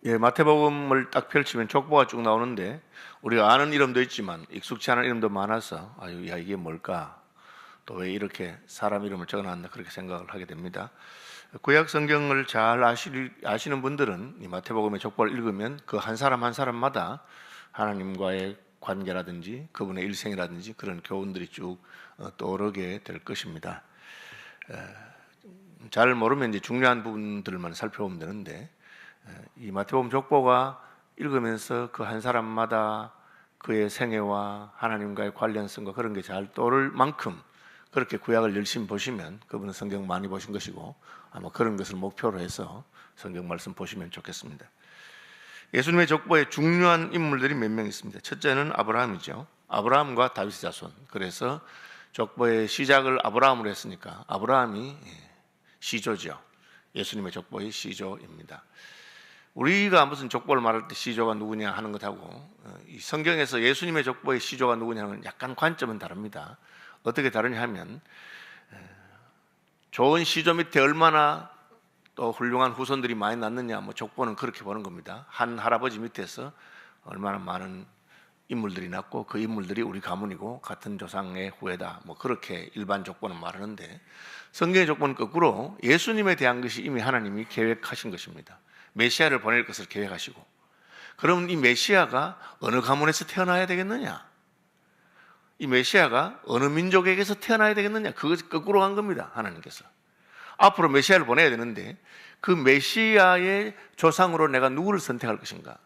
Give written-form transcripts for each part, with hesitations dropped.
예, 마태복음을 딱 펼치면 족보가 쭉 나오는데 우리가 아는 이름도 있지만 익숙치 않은 이름도 많아서 아유, 야 이게 뭘까? 또 왜 이렇게 사람 이름을 적어놨나 그렇게 생각을 하게 됩니다. 구약 성경을 잘 아시는 분들은 이 마태복음의 족보를 읽으면 그 한 사람 한 사람마다 하나님과의 관계라든지 그분의 일생이라든지 그런 교훈들이 쭉 떠오르게 될 것입니다. 잘 모르면 이제 중요한 부분들만 살펴보면 되는데 이 마태복음 족보가 읽으면서 그 한 사람마다 그의 생애와 하나님과의 관련성과 그런 게 잘 떠오를 만큼 그렇게 구약을 열심히 보시면 그분은 성경 많이 보신 것이고 아마 그런 것을 목표로 해서 성경 말씀 보시면 좋겠습니다. 예수님의 족보에 중요한 인물들이 몇 명 있습니다. 첫째는 아브라함이죠. 아브라함과 다윗의 자손. 그래서 족보의 시작을 아브라함으로 했으니까 아브라함이 시조죠. 예수님의 족보의 시조입니다. 우리가 무슨 족보를 말할 때 시조가 누구냐 하는 것하고 이 성경에서 예수님의 족보의 시조가 누구냐는 약간 관점은 다릅니다. 어떻게 다르냐 하면 좋은 시조 밑에 얼마나 또 훌륭한 후손들이 많이 났느냐 뭐 족보는 그렇게 보는 겁니다. 한 할아버지 밑에서 얼마나 많은 인물들이 났고 그 인물들이 우리 가문이고 같은 조상의 후예다 뭐 그렇게 일반 족보는 말하는데 성경의 족보는 거꾸로 예수님에 대한 것이 이미 하나님이 계획하신 것입니다. 메시아를 보낼 것을 계획하시고 그럼 이 메시아가 어느 가문에서 태어나야 되겠느냐? 이 메시아가 어느 민족에게서 태어나야 되겠느냐? 그것이 거꾸로 간 겁니다. 하나님께서. 앞으로 메시아를 보내야 되는데 그 메시아의 조상으로 내가 누구를 선택할 것인가?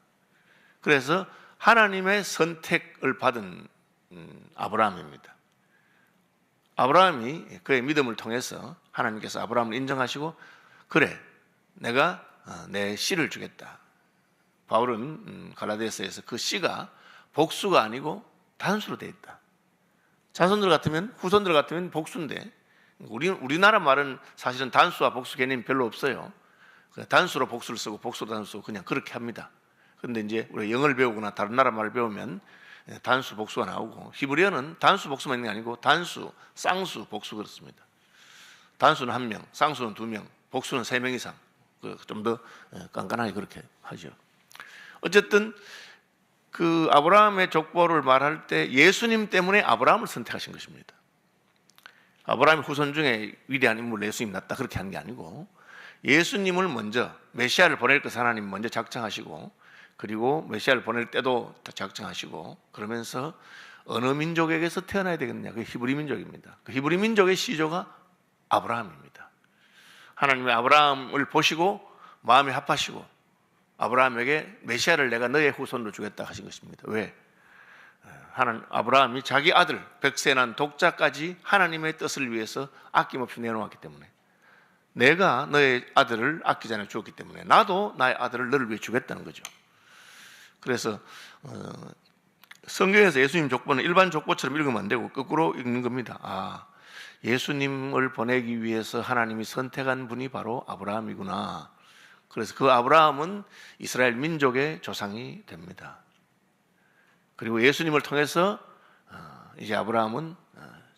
그래서 하나님의 선택을 받은 아브라함입니다. 아브라함이 그의 믿음을 통해서 하나님께서 아브라함을 인정하시고 그래 내가 내 씨를 주겠다. 바울은 갈라디아서에서 그 씨가 복수가 아니고 단수로 되어 있다. 자손들 같으면 후손들 같으면 복수인데 우리나라 말은 사실은 단수와 복수 개념이 별로 없어요. 단수로 복수를 쓰고 복수로 단수 쓰고 그냥 그렇게 합니다. 그런데 이제 우리가 영어를 배우거나 다른 나라 말을 배우면 단수 복수가 나오고 히브리어는 단수 복수만 있는 게 아니고 단수, 쌍수, 복수 그렇습니다. 단수는 1명, 쌍수는 2명, 복수는 3명 이상. 좀 더 깐깐하게 그렇게 하죠. 어쨌든 그 아브라함의 족보를 말할 때 예수님 때문에 아브라함을 선택하신 것입니다. 아브라함의 후손 중에 위대한 인물 예수님 났다 그렇게 한 게 아니고 예수님을 먼저 메시아를 보낼 것을 하나님 먼저 작정하시고 그리고 메시아를 보낼 때도 작정하시고 그러면서 어느 민족에게서 태어나야 되겠느냐? 그 히브리 민족입니다. 그 히브리 민족의 시조가 아브라함입니다. 하나님이 아브라함을 보시고 마음이 합하시고 아브라함에게 메시아를 내가 너의 후손으로 주겠다 하신 것입니다. 왜? 아브라함이 자기 아들 백세 난 독자까지 하나님의 뜻을 위해서 아낌없이 내놓았기 때문에 내가 너의 아들을 아끼지 않아 주었기 때문에 나도 나의 아들을 너를 위해 주겠다는 거죠. 그래서 성경에서 예수님 족보는 일반 족보처럼 읽으면 안 되고 거꾸로 읽는 겁니다. 예수님을 보내기 위해서 하나님이 선택한 분이 바로 아브라함이구나. 그래서 그 아브라함은 이스라엘 민족의 조상이 됩니다. 그리고 예수님을 통해서 이제 아브라함은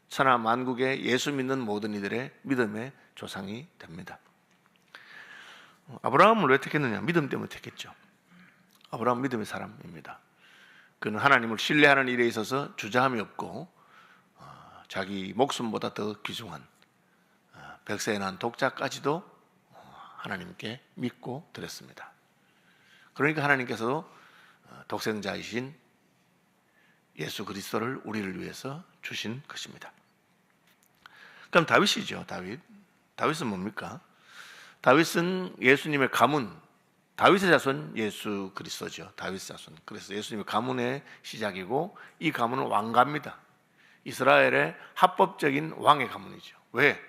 천하 만국의 예수 믿는 모든 이들의 믿음의 조상이 됩니다. 아브라함을 왜 택했느냐? 믿음 때문에 택했죠. 아브라함은 믿음의 사람입니다. 그는 하나님을 신뢰하는 일에 있어서 주저함이 없고 자기 목숨보다 더 귀중한 백세에 난 독자까지도 하나님께 믿고 드렸습니다. 그러니까 하나님께서도 독생자이신 예수 그리스도를 우리를 위해서 주신 것입니다. 그럼 다윗이죠. 다윗은 뭡니까? 다윗은 예수님의 가문, 다윗의 자손 예수 그리스도죠. 다윗의 자손. 그래서 예수님의 가문의 시작이고 이 가문은 왕가입니다. 이스라엘의 합법적인 왕의 가문이죠. 왜?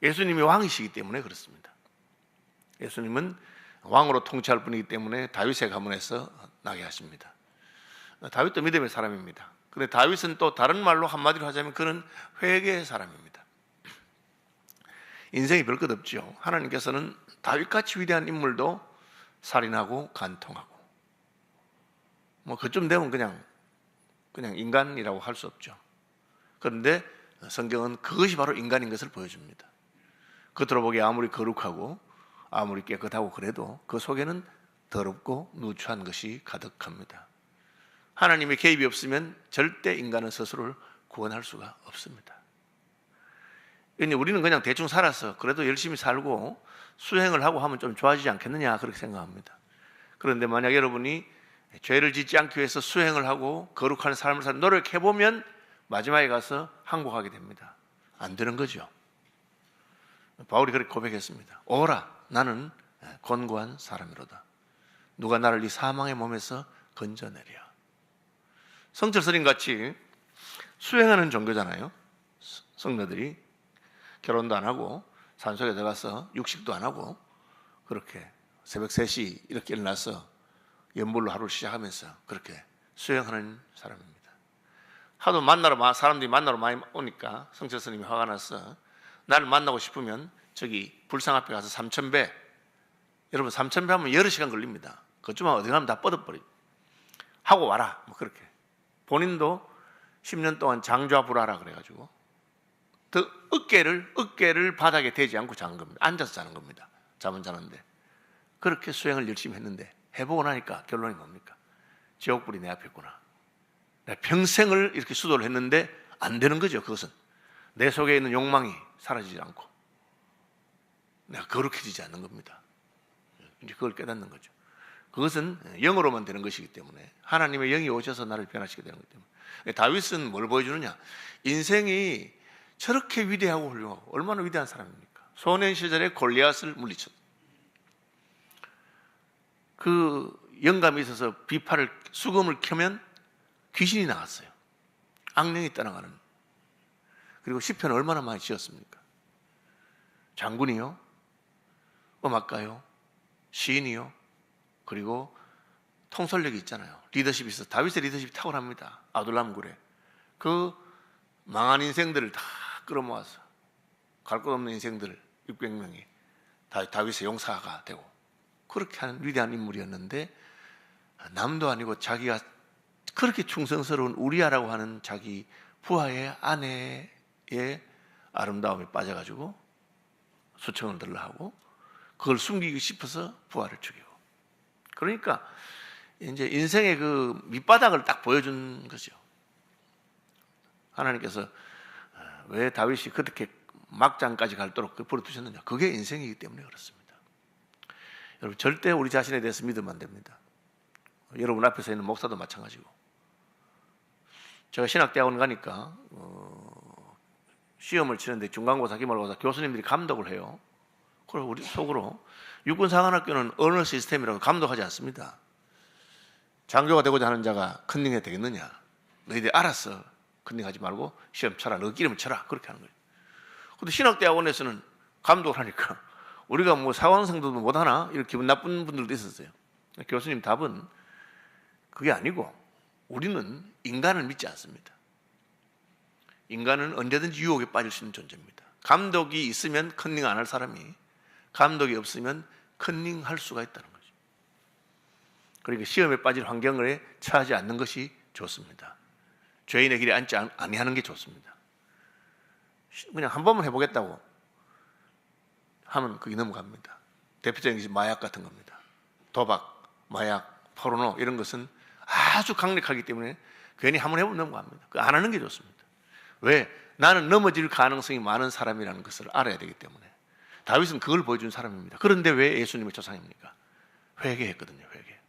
예수님이 왕이시기 때문에 그렇습니다. 예수님은 왕으로 통치할 분이기 때문에 다윗의 가문에서 나게 하십니다. 다윗도 믿음의 사람입니다. 그런데 다윗은 또 다른 말로 한마디로 하자면 그는 회개의 사람입니다. 인생이 별 것 없죠. 하나님께서는 다윗같이 위대한 인물도 살인하고 간통하고 뭐 그쯤 되면 그냥 인간이라고 할 수 없죠. 그런데 성경은 그것이 바로 인간인 것을 보여줍니다. 겉으로 보기에 아무리 거룩하고 아무리 깨끗하고 그래도 그 속에는 더럽고 누추한 것이 가득합니다. 하나님의 개입이 없으면 절대 인간은 스스로를 구원할 수가 없습니다. 우리는 그냥 대충 살아서 그래도 열심히 살고 수행을 하고 하면 좀 좋아지지 않겠느냐 그렇게 생각합니다. 그런데 만약 여러분이 죄를 짓지 않기 위해서 수행을 하고 거룩한 삶을 사는 노력해보면 마지막에 가서 항복하게 됩니다. 안 되는 거죠. 바울이 그렇게 고백했습니다. 오라, 나는 곤고한 사람이로다. 누가 나를 이 사망의 몸에서 건져내랴. 성철스님 같이 수행하는 종교잖아요. 성도들이 결혼도 안 하고 산속에 들어가서 육식도 안 하고 그렇게 새벽 3시 이렇게 일어나서 연불로 하루를 시작하면서 그렇게 수행하는 사람입니다. 하도 사람들이 만나러 많이 오니까 성철스님이 화가 나서 나를 만나고 싶으면 저기 불상 앞에 가서 3000배, 여러분 3000배 하면 여러 시간 걸립니다. 그쯤하면 어디 가면 다 뻗어버리고 하고 와라 뭐 그렇게. 본인도 10년 동안 장좌불하라 그래가지고 더 어깨를 바닥에 대지 않고 자는 겁니다. 앉아서 자는 겁니다. 잠은 자는데 그렇게 수행을 열심히 했는데 해보고 나니까 결론이 뭡니까? 지옥불이 내 앞에 있구나. 내가 평생을 이렇게 수도를 했는데 안 되는 거죠. 그것은 내 속에 있는 욕망이 사라지지 않고 내가 거룩해지지 않는 겁니다. 이제 그걸 깨닫는 거죠. 그것은 영으로만 되는 것이기 때문에 하나님의 영이 오셔서 나를 변화시키게 되는 거기 때문에 다윗은 뭘 보여주느냐? 인생이 저렇게 위대하고 훌륭하고 얼마나 위대한 사람입니까? 소년 시절에 골리앗을 물리쳤다. 그 영감이 있어서 수금을 켜면 귀신이 나왔어요. 악령이 떠나가는. 그리고 시편을 얼마나 많이 지었습니까? 장군이요, 음악가요, 시인이요, 그리고 통솔력이 있잖아요. 리더십이 있어. 다윗의 리더십이 탁월합니다. 아둘람 굴에 그 망한 인생들을 다 끌어모아서 갈 것 없는 인생들 600명이 다윗의 용사가 되고 그렇게 하는 위대한 인물이었는데 남도 아니고 자기가 그렇게 충성스러운 우리아라고 하는 자기 부하의 아내의 아름다움에 빠져가지고 수청을 들라하고 그걸 숨기고 싶어서 부하를 죽이고. 그러니까 이제 인생의 그 밑바닥을 딱 보여준 거죠. 하나님께서 왜 다윗이 그렇게 막장까지 갈도록 버려두셨느냐? 그게 인생이기 때문에 그렇습니다. 여러분 절대 우리 자신에 대해서 믿으면 안 됩니다. 여러분 앞에서 있는 목사도 마찬가지고. 제가 신학대학원 가니까 시험을 치는데 중간고사, 기말고사 교수님들이 감독을 해요. 그리고 우리 속으로 육군사관학교는 언어 시스템이라고 감독하지 않습니다. 장교가 되고자 하는 자가 컨닝해야 되겠느냐? 너희들 알았어. 컨닝하지 말고 시험 쳐라. 너 끼리면 쳐라. 그렇게 하는 거예요. 근데 신학대학원에서는 감독을 하니까 우리가 뭐 사관생도 못하나? 이렇게 기분 나쁜 분들도 있었어요. 교수님 답은 그게 아니고 우리는 인간을 믿지 않습니다. 인간은 언제든지 유혹에 빠질 수 있는 존재입니다. 감독이 있으면 컨닝 안 할 사람이 감독이 없으면 컨닝할 수가 있다는 거죠. 그러니까 시험에 빠질 환경에 처하지 않는 것이 좋습니다. 죄인의 길에 앉지 아니하는 게 좋습니다. 그냥 한 번만 해보겠다고 하면 그게 넘어갑니다. 대표적인 것이 마약 같은 겁니다. 도박, 마약, 포르노 이런 것은 아주 강력하기 때문에 괜히 한 번 해보면 넘어갑니다. 안 하는 게 좋습니다. 왜? 나는 넘어질 가능성이 많은 사람이라는 것을 알아야 되기 때문에. 다윗은 그걸 보여준 사람입니다. 그런데 왜 예수님의 조상입니까? 회개했거든요. 회개.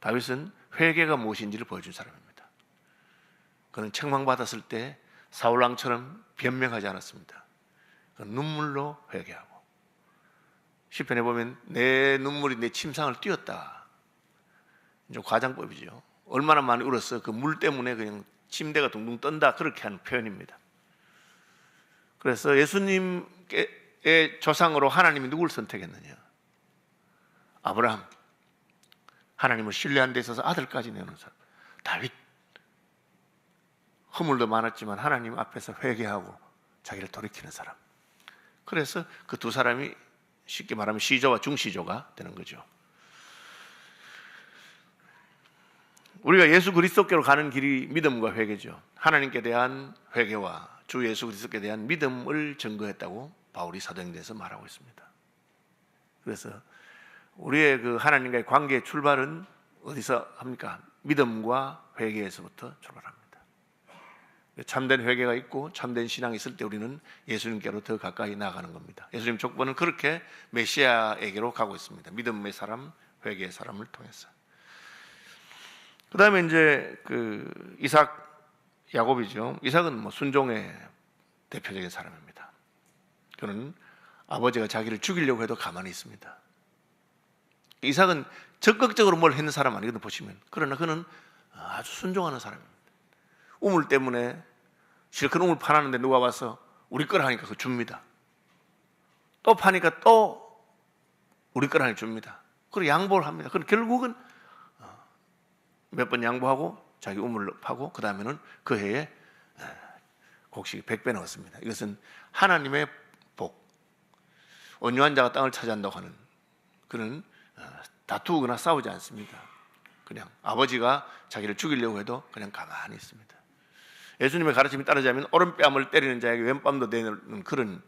다윗은 회개가 무엇인지를 보여준 사람입니다. 그는 책망받았을 때 사울왕처럼 변명하지 않았습니다. 그는 눈물로 회개하고 시편에 보면 내 눈물이 내 침상을 띄었다. 좀 과장법이죠. 얼마나 많이 울었어. 그 물 때문에 그냥 침대가 둥둥 떤다. 그렇게 하는 표현입니다. 그래서 예수님의 조상으로 하나님이 누굴 선택했느냐? 아브라함. 하나님을 신뢰한 데 있어서 아들까지 내놓은 사람. 다윗. 허물도 많았지만 하나님 앞에서 회개하고 자기를 돌이키는 사람. 그래서 그 두 사람이 쉽게 말하면 시조와 중시조가 되는 거죠. 우리가 예수 그리스도께로 가는 길이 믿음과 회개죠. 하나님께 대한 회개와 주 예수 그리스도께 대한 믿음을 증거했다고 바울이 사도행전에서 말하고 있습니다. 그래서 우리의 그 하나님과의 관계의 출발은 어디서 합니까? 믿음과 회개에서부터 출발합니다. 참된 회개가 있고 참된 신앙이 있을 때 우리는 예수님께로 더 가까이 나아가는 겁니다. 예수님 족보는 그렇게 메시아에게로 가고 있습니다. 믿음의 사람, 회개의 사람을 통해서. 그 다음에 이제 그 이삭, 야곱이죠. 이삭은 뭐 순종의 대표적인 사람입니다. 그는 아버지가 자기를 죽이려고 해도 가만히 있습니다. 이삭은 적극적으로 뭘 했는 사람 아니거든 보시면. 그러나 그는 아주 순종하는 사람입니다. 우물 때문에 실컷 우물 파놨는데 누가 와서 우리 거라 하니까 그거 줍니다. 또 파니까 또 우리 거라 하니까 줍니다. 그리고 양보를 합니다. 그럼 결국은 몇 번 양보하고 자기 우물을 파고 그 다음에는 그 해에 곡식이 100배 넣었습니다. 이것은 하나님의 복. 온유한 자가 땅을 차지한다고 하는 그는 다투거나 싸우지 않습니다. 그냥 아버지가 자기를 죽이려고 해도 그냥 가만히 있습니다. 예수님의 가르침이 따르자면 오른뺨을 때리는 자에게 왼뺨도 내는 그런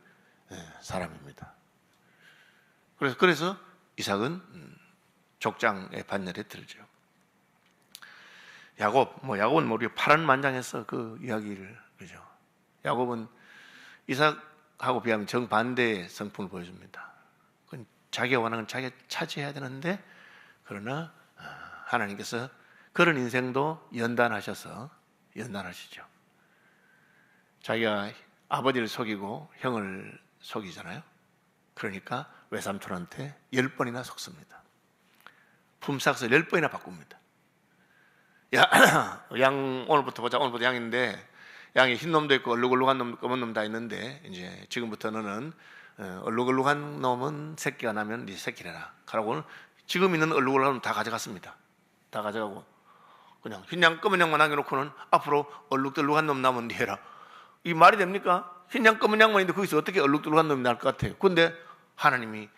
사람입니다. 그래서 이삭은 족장의 반열에 들죠. 야곱은 우리가 파란만장해서 그 이야기를 그죠. 야곱은 이삭하고 비하면 정반대의 성품을 보여줍니다. 그건 자기가 원하는 건 자기가 차지해야 되는데 그러나 하나님께서 그런 인생도 연단하시죠. 자기가 아버지를 속이고 형을 속이잖아요. 그러니까 외삼촌한테 10번이나 속습니다. 품삯을 10번이나 바꿉니다. 양 오늘부터 보자. 오늘부터 양인데 양이 흰 놈도 있고 얼룩얼룩한 놈, 검은 놈 다 있는데 이제 지금부터 너는 얼룩얼룩한 놈은 새끼가 나면 네 새끼래라. 그러고 지금 있는 얼룩얼룩한 놈 다 가져갔습니다. 다 가져가고 그냥 흰 양, 검은 양만 남겨놓고는 앞으로 얼룩덜룩한 놈 나면 네 해라. 이 말이 됩니까? 흰 양, 검은 양만 있는데 거기서 어떻게 얼룩덜룩한 놈이 날 것 같아요? 근데 하나님이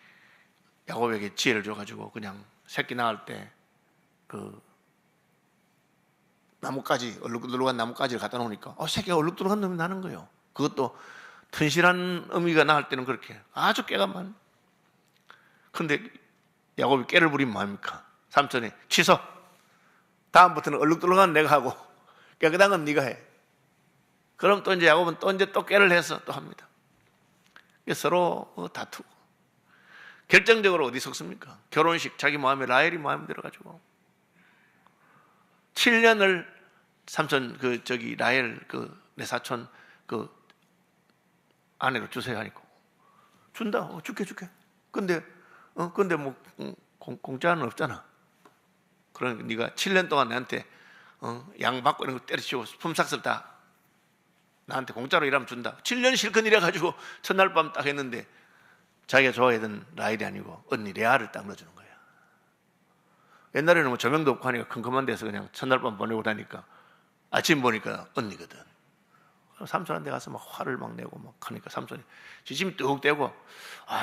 야곱에게 지혜를 줘가지고 그냥 새끼 낳을 때 그 나뭇가지, 얼룩덜룩한 나뭇가지를 갖다 놓으니까 새끼가 얼룩덜룩한 놈이 나는 거예요. 그것도 튼실한 어미가 낳을 때는 그렇게 아주 깨가 많. 근데 야곱이 깨를 부리면 뭐합니까? 삼촌이 취소. 다음부터는 얼룩덜룩한 내가 하고 깨끗한 건 네가 해. 그럼 또 이제 야곱은 또 깨를 해서 또 합니다. 서로 다투고 결정적으로 어디 속습니까? 결혼식 자기 마음에 라헬이 마음에 들어가지고 7년을 삼촌 라헬 내 사촌 아내로 주세요 하니까 준다. 줄게. 근데 뭐 공짜는 없잖아. 그러니까 네가 7년 동안 나한테 양 받고 이런 거 때려치우고 품삯을 다 나한테 공짜로 일하면 준다. 7년 실컷 일해가지고 첫날 밤 딱 했는데 자기가 좋아하던 라헬이 아니고 언니 레아를 딱 넣어주는 거야. 옛날에는 뭐 조명도 없고 하니까 컴컴한 데서 그냥 첫날 밤 보내고 다니까 아침 보니까 언니거든. 삼촌한테 가서 막 화를 막 내고 막 하니까 삼촌이 지침이 뚝 떼고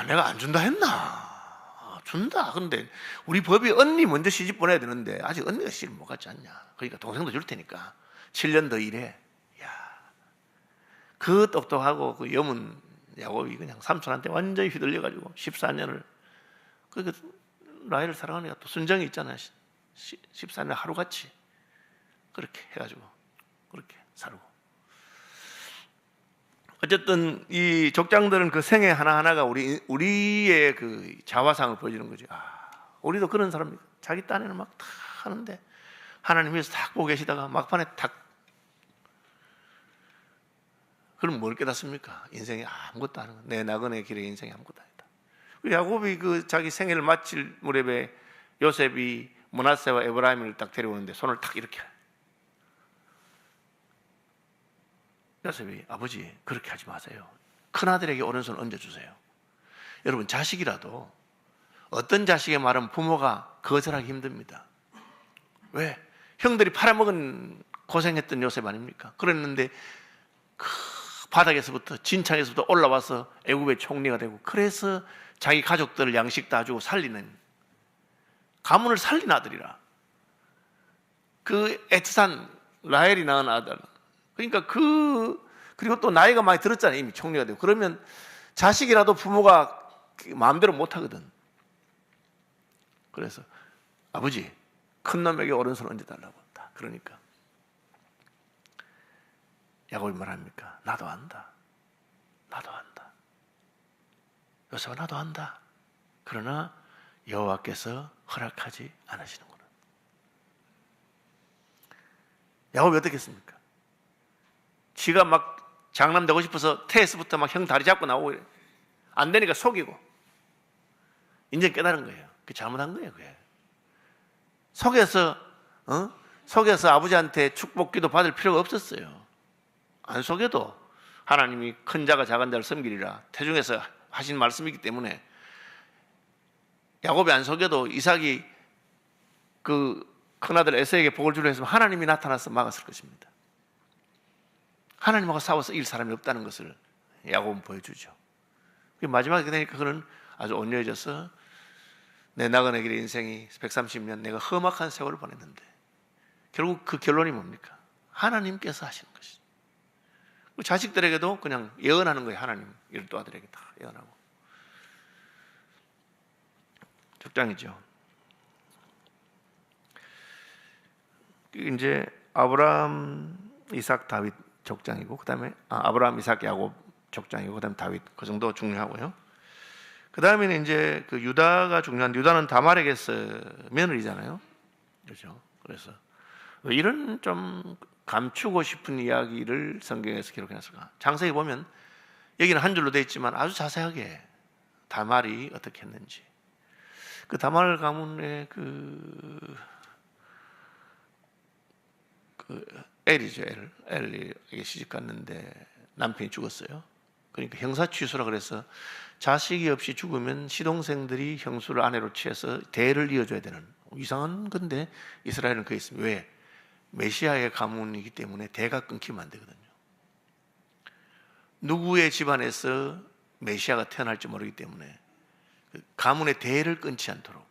내가 안 준다 했나? 준다. 근데 우리 법이 언니 먼저 시집 보내야 되는데 아직 언니가 시집을 못 갔지 않냐? 그러니까 동생도 줄 테니까 7년 더 일해. 그 똑똑하고 그 염은 야곱이 그냥 삼촌한테 완전히 휘둘려가지고 14년을 그 라헬을 사랑하니까 또 순정이 있잖아요. 14년 하루같이 그렇게 해가지고 그렇게 살고. 어쨌든 이 족장들은 그 생애 하나하나가 우리의 그 자화상을 보여주는 거죠. 우리도 그런 사람입니다. 자기 딴에는 막 다 하는데 하나님께서 딱 보고 계시다가 막판에 탁. 그럼 뭘 깨닫습니까? 인생이 아무것도 아닌 거. 내 나그네 길의 인생이 아무것도 아니다. 야곱이 그 자기 생애를 마칠 무렵에 요셉이 므낫세와 에브라임을 딱 데려오는데 손을 탁 이렇게. 요셉이 아버지 그렇게 하지 마세요. 큰아들에게 오른손 얹어주세요. 여러분 자식이라도 어떤 자식의 말은 부모가 거절하기 힘듭니다. 왜? 형들이 팔아먹은 고생했던 요셉 아닙니까? 그랬는데 그 바닥에서부터 진창에서부터 올라와서 애굽의 총리가 되고 그래서 자기 가족들을 양식 다 주고 살리는 가문을 살린 아들이라. 그 에트산 라헬이 낳은 아들. 그러니까 그리고 또 나이가 많이 들었잖아요. 이미 총리가 되고. 그러면 자식이라도 부모가 마음대로 못 하거든. 그래서 아버지, 큰 놈에게 오른손 얹어 달라고. 그러니까 야곱이 말합니까? 나도 안다. 나도 안다. 요셉아, 나도 안다. 그러나 여호와께서 허락하지 않으시는구나. 야곱이 어떻겠습니까? 지가 막 장남되고 싶어서 태에서부터 막 형 다리 잡고 나오고 안 되니까 속이고 이제 깨달은 거예요. 그게 잘못한 거예요. 그게 속여서 아버지한테 축복 기도 받을 필요가 없었어요. 안 속여도 하나님이 큰 자가 작은 자를 섬기리라 태중에서 하신 말씀이기 때문에 야곱이 안 속여도 이삭이 그 큰아들 에서에게 복을 주려 했으면 하나님이 나타나서 막았을 것입니다. 하나님하고 싸워서 이길 사람이 없다는 것을 야곱은 보여주죠. 마지막에 되니까 그는 아주 온유해져서 내 나그네 길의 인생이 130년 내가 험악한 세월을 보냈는데 결국 그 결론이 뭡니까? 하나님께서 하시는 것이죠. 자식들에게도 그냥 예언하는 거예요. 하나님 열두 아들에게 다 예언하고. 적장이죠. 이제 아브라함, 이삭, 다윗 족장이고, 그 다음에 아브라함, 이삭, 야곱 족장이고, 그 다음에 다윗, 그 정도 중요하고요. 그 다음에는 이제 그 유다가 중요한데, 유다는 다말에게서 며느리잖아요. 그렇죠. 그래서 이런 좀 감추고 싶은 이야기를 성경에서 기록해놨을까? 장세히 보면 여기는 한 줄로 되어 있지만 아주 자세하게 다말이 어떻게 했는지. 그 다말 가문의 그 엘이죠. 엘에게 시집 갔는데 남편이 죽었어요. 그러니까 형사 취소라 그래서 자식이 없이 죽으면 시동생들이 형수를 아내로 취해서 대를 이어줘야 되는 이상한 건데 이스라엘은 그게 있습니다. 왜? 메시아의 가문이기 때문에 대가 끊기면 안 되거든요. 누구의 집안에서 메시아가 태어날지 모르기 때문에 가문의 대를 끊지 않도록.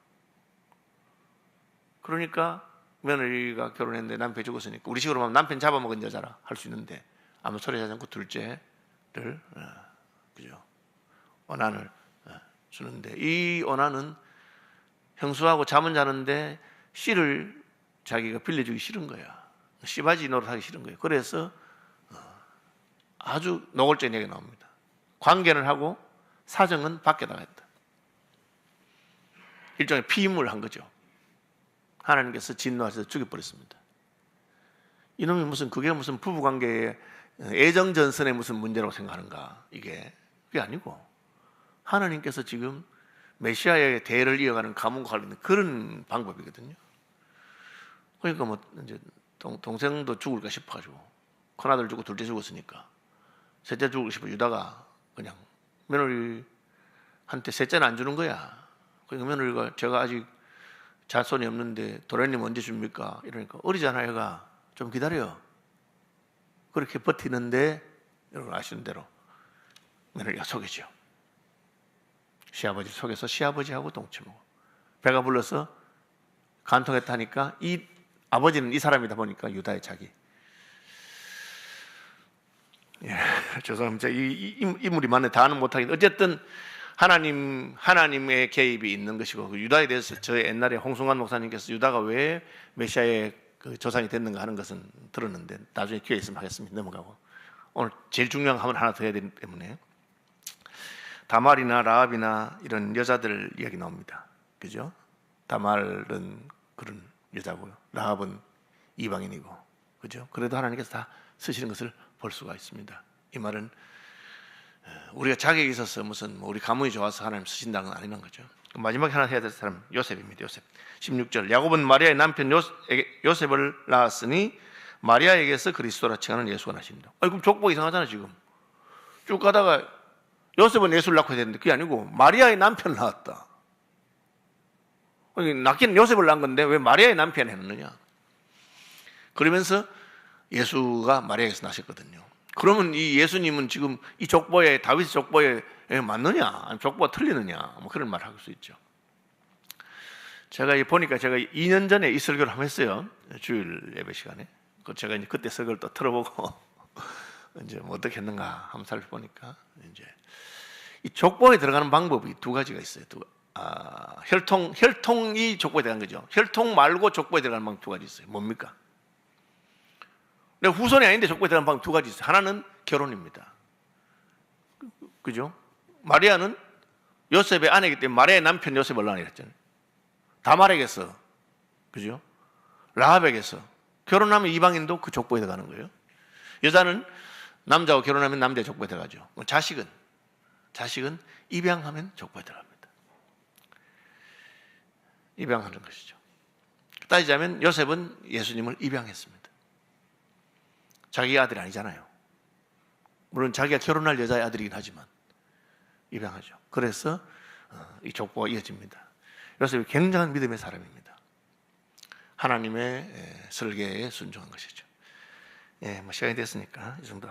그러니까 며느리가 결혼했는데 남편이 죽었으니까 우리 식으로 하면 남편 잡아먹은 여자라 할 수 있는데 아무 소리 하지 않고 둘째를 그죠? 원한을 주는데 이 원한은 형수하고 잠은 자는데 씨를 자기가 빌려주기 싫은 거야. 씨바지 노릇하기 싫은 거예요. 그래서 아주 노골적인 얘기가 나옵니다. 관계는 하고 사정은 밖에다 했다. 일종의 피임을 한 거죠. 하나님께서 진노하셔서 죽여버렸습니다. 이놈이 그게 무슨 부부관계의 애정전선의 무슨 문제라고 생각하는가. 그게 아니고 하나님께서 지금 메시아의 대를 이어가는 가문과 관련된 그런 방법이거든요. 그러니까 이제 동생도 죽을까 싶어가지고 큰아들 죽고 둘째 죽었으니까 셋째 죽을까 싶어 유다가 그냥 며느리한테 셋째는 안 주는 거야. 그러니까 며느리가 제가 아직 자손이 없는데 도련님 언제 줍니까? 이러니까 어리잖아 얘가 좀 기다려. 그렇게 버티는데 여러분 아시는 대로 며느리가 속이죠. 시아버지 속여서 시아버지하고 동침하고 배가 불러서 간통했다니까 이 아버지는 이 사람이다 보니까 유다의 자기. 예, 죄송합니다. 이 인물이 많네. 다는 못하겠는데 어쨌든 하나님의 개입이 있는 것이고 유다에 대해서 저희 옛날에 홍승환 목사님께서 유다가 왜 메시아의 그 조상이 됐는가 하는 것은 들었는데 나중에 기회 있으면 하겠습니다. 넘어가고 오늘 제일 중요한 거 하나 더 해야 되기 때문에 다말이나 라합이나 이런 여자들 이야기 나옵니다. 그죠? 다말은 그런 여자고요. 라합은 이방인이고, 그죠? 그래도 하나님께서 다 쓰시는 것을 볼 수가 있습니다. 이 말은 우리가 자격이 있어서 무슨 우리 가문이 좋아서 하나님 쓰신다는 건 아니는 거죠. 마지막에 하나 해야 될 사람 요셉입니다. 요셉 16절 야곱은 마리아의 남편 요셉을 낳았으니 마리아에게서 그리스도라 칭하는 예수가 나십니다. 그럼 족보 이상하잖아 지금. 쭉 가다가 요셉은 예수를 낳고 해야 되는데 그게 아니고 마리아의 남편을 낳았다. 낳기는 요셉을 낳은 건데 왜 마리아의 남편을 했느냐. 그러면서 예수가 마리아에게서 나셨거든요. 그러면 이 예수님은 지금 이 족보에 다윗 족보에 맞느냐, 아니면 족보가 틀리느냐, 뭐 그런 말을 할 수 있죠. 제가 보니까 제가 2년 전에 이 설교를 한번 했어요. 주일 예배 시간에. 제가 이제 그때 설교를 또 틀어보고 이제 뭐 어떻게 했는가 한번 살펴보니까 이제 이 족보에 들어가는 방법이 두 가지가 있어요. 혈통이 족보에 들어간 거죠. 혈통 말고 족보에 들어가는 방법 두 가지 있어요. 뭡니까? 내가 후손이 아닌데 족보에 들어가는 방법 두 가지 있어요. 하나는 결혼입니다. 그죠? 마리아는 요셉의 아내이기 때문에 마리아의 남편 요셉을 얼라고 했잖아요. 다말에게서, 그죠? 라합에게서 결혼하면 이방인도 그 족보에 들어가는 거예요. 여자는 남자와 결혼하면 남자의 족보에 들어가죠. 자식은 입양하면 족보에 들어갑니다. 입양하는 것이죠. 따지자면 요셉은 예수님을 입양했습니다. 자기 아들이 아니잖아요. 물론 자기가 결혼할 여자의 아들이긴 하지만 입양하죠. 그래서 이 족보가 이어집니다. 요셉이 굉장한 믿음의 사람입니다. 하나님의 설계에 순종한 것이죠. 뭐 시간이 됐으니까 이 정도.